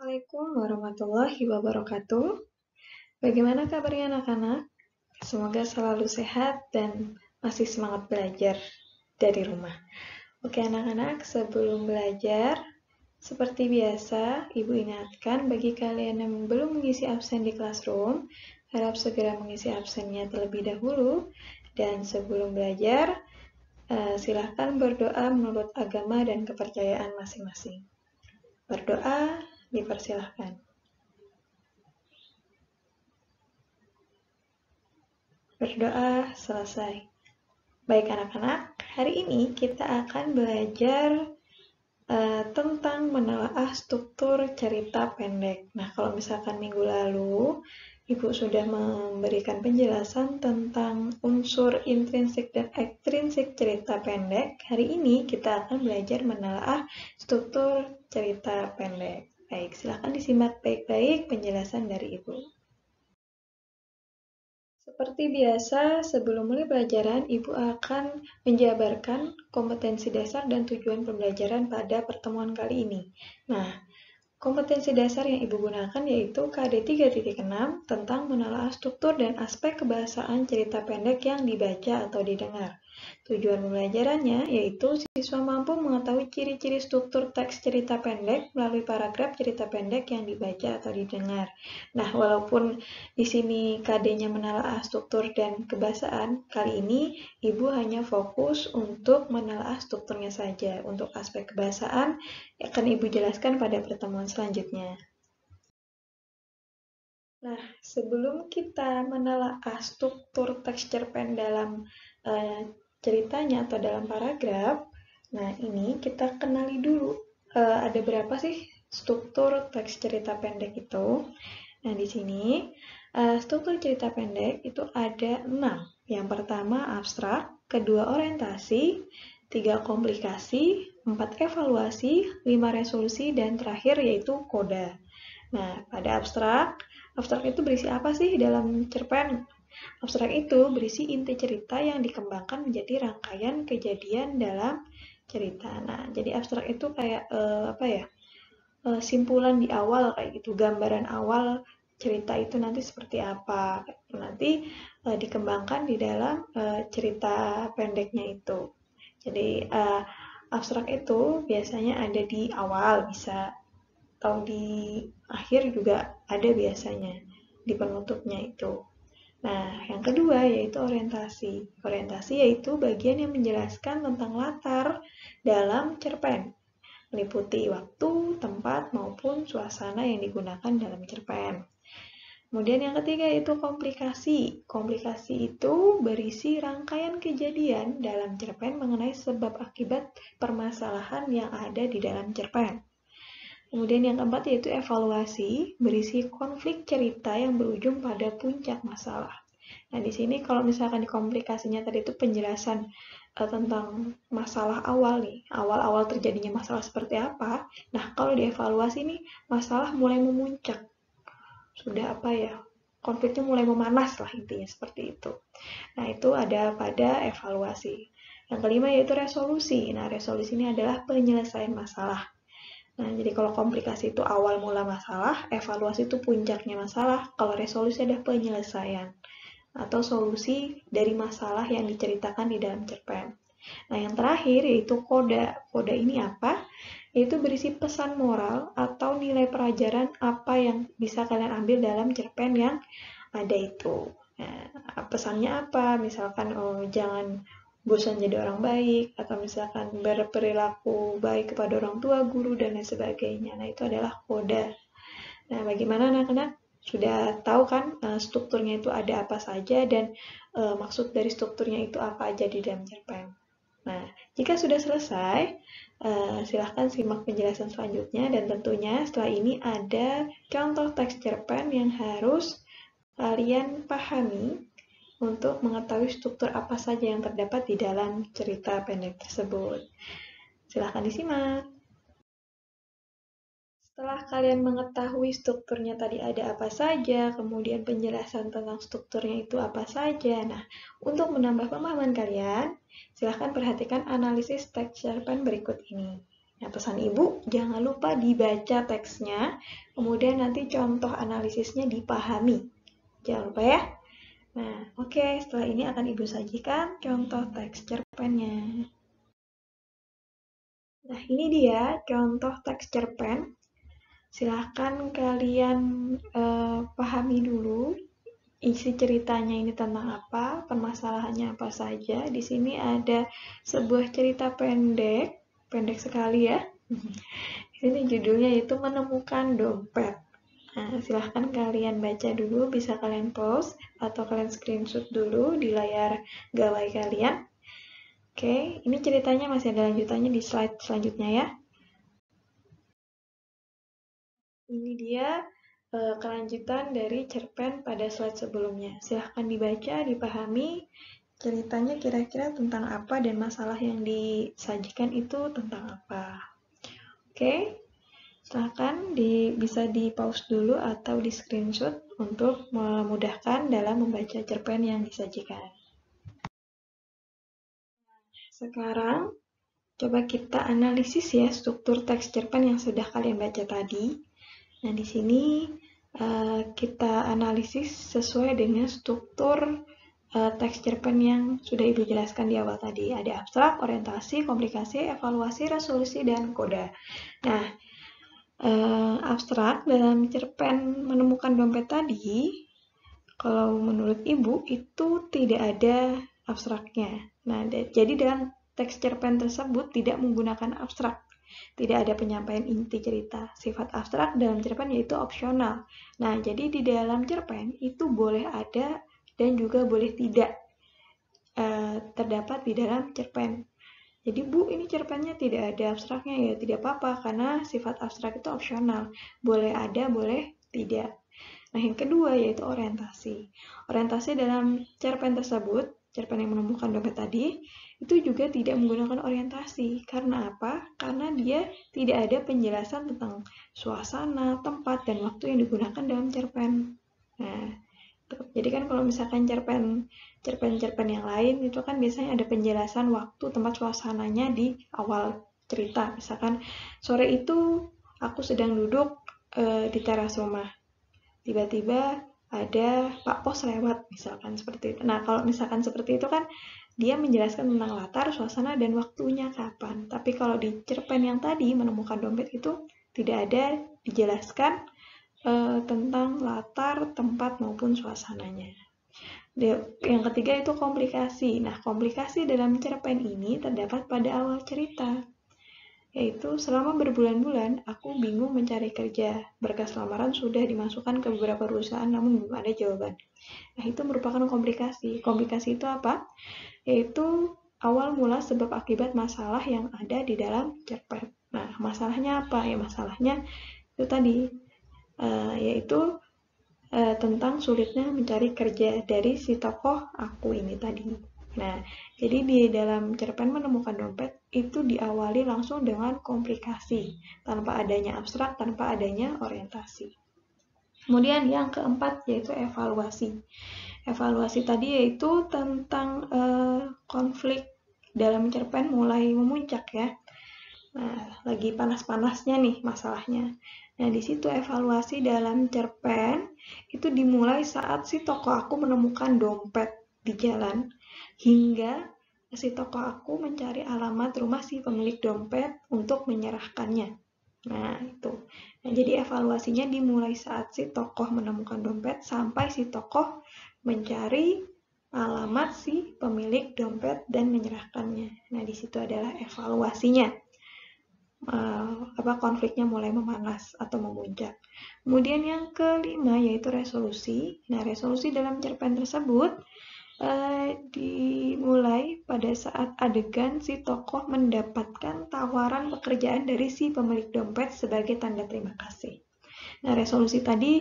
Assalamualaikum warahmatullahi wabarakatuh. Bagaimana kabarnya anak-anak? Semoga selalu sehat dan masih semangat belajar dari rumah. Oke anak-anak, sebelum belajar, seperti biasa, Ibu ingatkan bagi kalian yang belum mengisi absen di classroom, harap segera mengisi absennya terlebih dahulu. Dan sebelum belajar, silahkan berdoa menurut agama dan kepercayaan masing-masing. Berdoa, dipersilahkan. Berdoa selesai. Baik anak-anak, hari ini kita akan belajar tentang menelaah struktur cerita pendek. Nah, kalau misalkan minggu lalu Ibu sudah memberikan penjelasan tentang unsur intrinsik dan ekstrinsik cerita pendek, hari ini kita akan belajar menelaah struktur cerita pendek. Baik, silakan disimak baik-baik penjelasan dari Ibu. Seperti biasa, sebelum mulai pelajaran, Ibu akan menjabarkan kompetensi dasar dan tujuan pembelajaran pada pertemuan kali ini. Nah, kompetensi dasar yang Ibu gunakan yaitu KD 3.6 tentang menelaah struktur dan aspek kebahasaan cerita pendek yang dibaca atau didengar. Tujuan pembelajarannya yaitu siswa mampu mengetahui ciri-ciri struktur teks cerita pendek melalui paragraf cerita pendek yang dibaca atau didengar. Nah, walaupun di sini KD-nya menelaah struktur dan kebahasaan, kali ini Ibu hanya fokus untuk menelaah strukturnya saja. Untuk aspek kebahasaan akan Ibu jelaskan pada pertemuan selanjutnya. Nah, sebelum kita menelaah struktur teks cerpen dalam ceritanya atau dalam paragraf, nah ini kita kenali dulu ada berapa sih struktur teks cerita pendek itu. Nah, di sini struktur cerita pendek itu ada 6. Yang pertama abstrak, kedua orientasi, 3 komplikasi, 4 evaluasi, 5 resolusi, dan terakhir yaitu koda. Nah, pada abstrak itu berisi apa sih dalam cerpen? Abstrak itu berisi inti cerita yang dikembangkan menjadi rangkaian kejadian dalam cerita. Nah, jadi abstrak itu kayak simpulan di awal kayak gitu, gambaran awal cerita itu nanti seperti apa. Nanti dikembangkan di dalam cerita pendeknya itu. Jadi abstrak itu biasanya ada di awal bisa, atau di akhir juga ada biasanya di penutupnya itu. Nah, yang kedua yaitu orientasi. Orientasi yaitu bagian yang menjelaskan tentang latar dalam cerpen, meliputi waktu, tempat, maupun suasana yang digunakan dalam cerpen. Kemudian yang ketiga yaitu komplikasi. Komplikasi itu berisi rangkaian kejadian dalam cerpen mengenai sebab akibat permasalahan yang ada di dalam cerpen. Kemudian yang keempat yaitu evaluasi, berisi konflik cerita yang berujung pada puncak masalah. Nah, di sini kalau misalkan di komplikasinya tadi itu penjelasan tentang masalah awal nih, awal-awal terjadinya masalah seperti apa. Nah, kalau dievaluasi nih, masalah mulai memuncak. Sudah konfliknya mulai memanas lah intinya seperti itu. Nah, itu ada pada evaluasi. Yang kelima yaitu resolusi. Nah, resolusi ini adalah penyelesaian masalah. Nah, jadi kalau komplikasi itu awal mula masalah, evaluasi itu puncaknya masalah, kalau resolusi adalah penyelesaian atau solusi dari masalah yang diceritakan di dalam cerpen. Nah, yang terakhir yaitu koda. Koda ini apa? Yaitu berisi pesan moral atau nilai pelajaran apa yang bisa kalian ambil dalam cerpen yang ada itu. Nah, pesannya apa? Misalkan, jangan bosan jadi orang baik, atau misalkan berperilaku baik kepada orang tua, guru, dan lain sebagainya. Nah, itu adalah koda. Nah, bagaimana anak-anak? Sudah tahu kan strukturnya itu ada apa saja dan maksud dari strukturnya itu apa aja di dalam cerpen. Nah, jika sudah selesai, silahkan simak penjelasan selanjutnya dan tentunya setelah ini ada contoh teks cerpen yang harus kalian pahami untuk mengetahui struktur apa saja yang terdapat di dalam cerita pendek tersebut. Silahkan disimak. Setelah kalian mengetahui strukturnya tadi ada apa saja, kemudian penjelasan tentang strukturnya itu apa saja. Nah, untuk menambah pemahaman kalian, silahkan perhatikan analisis teks cerpen berikut ini. Nah, pesan ibu, jangan lupa dibaca teksnya, kemudian nanti contoh analisisnya dipahami. Jangan lupa ya. Nah, oke, setelah ini akan ibu sajikan contoh teks cerpennya. Nah, ini dia contoh teks cerpen. Silahkan kalian pahami dulu isi ceritanya ini tentang apa, permasalahannya apa saja. Di sini ada sebuah cerita pendek, pendek sekali ya. Ini judulnya yaitu Menemukan Dompet. Nah, silahkan kalian baca dulu, bisa kalian pause atau kalian screenshot dulu di layar gawai kalian. Oke, ini ceritanya masih ada lanjutannya di slide selanjutnya ya. Ini dia kelanjutan dari cerpen pada slide sebelumnya. Silahkan dibaca, dipahami ceritanya kira-kira tentang apa dan masalah yang disajikan itu tentang apa. Oke, silahkan bisa di pause dulu atau di screenshot untuk memudahkan dalam membaca cerpen yang disajikan. Sekarang, coba kita analisis ya struktur teks cerpen yang sudah kalian baca tadi. Nah, di sini kita analisis sesuai dengan struktur teks cerpen yang sudah Ibu jelaskan di awal tadi. Ada abstrak, orientasi, komplikasi, evaluasi, resolusi, dan koda. Nah, abstrak dalam cerpen Menemukan Dompet tadi, kalau menurut Ibu itu tidak ada abstraknya. Nah, jadi dalam teks cerpen tersebut tidak menggunakan abstrak. Tidak ada penyampaian inti cerita. Sifat abstrak dalam cerpen yaitu opsional. Nah, jadi di dalam cerpen itu boleh ada dan juga boleh tidak terdapat di dalam cerpen. Jadi Bu, ini cerpennya tidak ada abstraknya ya, tidak apa-apa karena sifat abstrak itu opsional. Boleh ada, boleh tidak. Nah, yang kedua yaitu orientasi. Orientasi dalam cerpen tersebut, cerpen yang menemukan dompet tadi, itu juga tidak menggunakan orientasi. Karena apa? Karena dia tidak ada penjelasan tentang suasana, tempat, dan waktu yang digunakan dalam cerpen. Nah, jadi kan kalau misalkan cerpen yang lain itu kan biasanya ada penjelasan waktu, tempat, suasananya di awal cerita. Misalkan sore itu aku sedang duduk di teras rumah. Tiba-tiba ada Pak Pos lewat, misalkan seperti itu. Nah, kalau misalkan seperti itu kan dia menjelaskan tentang latar, suasana, dan waktunya kapan. Tapi kalau di cerpen yang tadi menemukan dompet itu tidak ada dijelaskan tentang latar, tempat, maupun suasananya. Yang ketiga itu komplikasi. Nah, komplikasi dalam cerpen ini terdapat pada awal cerita. Yaitu selama berbulan-bulan aku bingung mencari kerja. Berkas lamaran sudah dimasukkan ke beberapa perusahaan namun belum ada jawaban. Nah, itu merupakan komplikasi. Komplikasi itu apa? Yaitu awal mula sebab akibat masalah yang ada di dalam cerpen. Nah, masalahnya apa? Ya, masalahnya itu tadi, yaitu tentang sulitnya mencari kerja dari si tokoh aku ini tadi. Nah, jadi di dalam cerpen Menemukan Dompet itu diawali langsung dengan komplikasi, tanpa adanya abstrak, tanpa adanya orientasi. Kemudian yang keempat yaitu evaluasi. Evaluasi tadi yaitu tentang konflik dalam cerpen mulai memuncak ya. Nah, lagi panas-panasnya nih masalahnya. Nah, di situ evaluasi dalam cerpen itu dimulai saat si tokoh aku menemukan dompet di jalan hingga si tokoh aku mencari alamat rumah si pemilik dompet untuk menyerahkannya. Nah, itu. Nah, jadi evaluasinya dimulai saat si tokoh menemukan dompet sampai si tokoh mencari alamat si pemilik dompet dan menyerahkannya. Nah, di situ adalah evaluasinya. Konfliknya mulai memanas atau memuncak. Kemudian yang kelima yaitu resolusi. Nah, resolusi dalam cerpen tersebut dimulai pada saat adegan si tokoh mendapatkan tawaran pekerjaan dari si pemilik dompet sebagai tanda terima kasih. Nah, resolusi tadi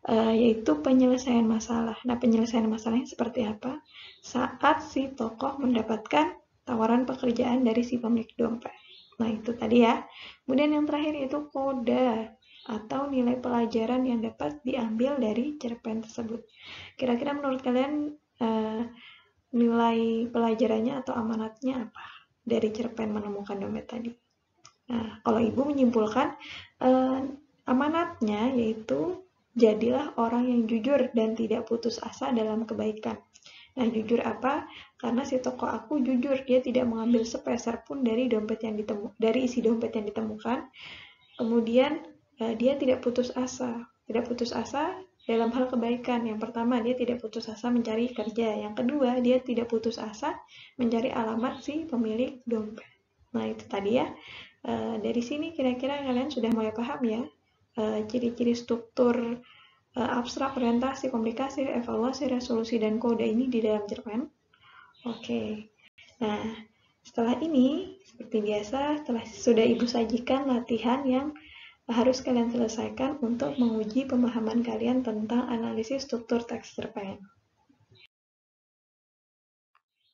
yaitu penyelesaian masalah. Nah, penyelesaian masalahnya seperti apa? Saat si tokoh mendapatkan tawaran pekerjaan dari si pemilik dompet. Nah, itu tadi ya. Kemudian yang terakhir yaitu koda atau nilai pelajaran yang dapat diambil dari cerpen tersebut. Kira-kira menurut kalian nilai pelajarannya atau amanatnya apa dari cerpen Menemukan Dompet tadi? Nah, kalau ibu menyimpulkan amanatnya yaitu jadilah orang yang jujur dan tidak putus asa dalam kebaikan. Nah, jujur apa? Karena si toko aku jujur, dia tidak mengambil sepeser pun dari dari isi dompet yang ditemukan. Kemudian dia tidak putus asa. Tidak putus asa dalam hal kebaikan. Yang pertama, dia tidak putus asa mencari kerja. Yang kedua, dia tidak putus asa mencari alamat si pemilik dompet. Nah, itu tadi ya. Dari sini kira-kira kalian sudah mulai paham ya ciri-ciri struktur abstrak, orientasi, komunikasi, evaluasi, resolusi, dan kode ini di dalam cerpen. Oke. Nah, setelah ini, seperti biasa, sudah Ibu sajikan latihan yang harus kalian selesaikan untuk menguji pemahaman kalian tentang analisis struktur teks cerpen.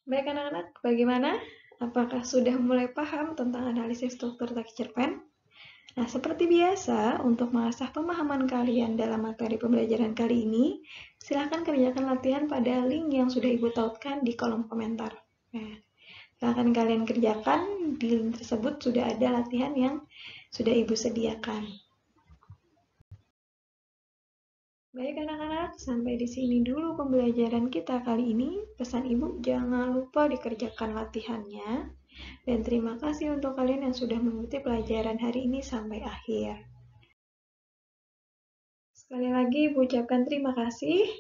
Baik anak-anak, bagaimana? Apakah sudah mulai paham tentang analisis struktur teks cerpen? Nah, seperti biasa, untuk mengasah pemahaman kalian dalam materi pembelajaran kali ini, silahkan kerjakan latihan pada link yang sudah Ibu tautkan di kolom komentar. Nah, silahkan kalian kerjakan, di link tersebut sudah ada latihan yang sudah Ibu sediakan. Baik anak-anak, sampai di sini dulu pembelajaran kita kali ini. Pesan Ibu, jangan lupa dikerjakan latihannya. Dan terima kasih untuk kalian yang sudah mengikuti pelajaran hari ini sampai akhir. Sekali lagi, Ibu ucapkan terima kasih.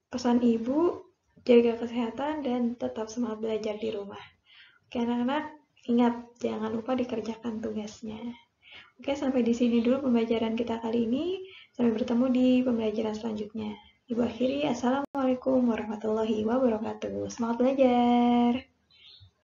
Pesan Ibu, jaga kesehatan dan tetap semangat belajar di rumah. Oke anak-anak, ingat jangan lupa dikerjakan tugasnya. Oke, sampai di sini dulu pembelajaran kita kali ini. Sampai bertemu di pembelajaran selanjutnya. Ibu akhiri, Assalamualaikum warahmatullahi wabarakatuh. Semangat belajar!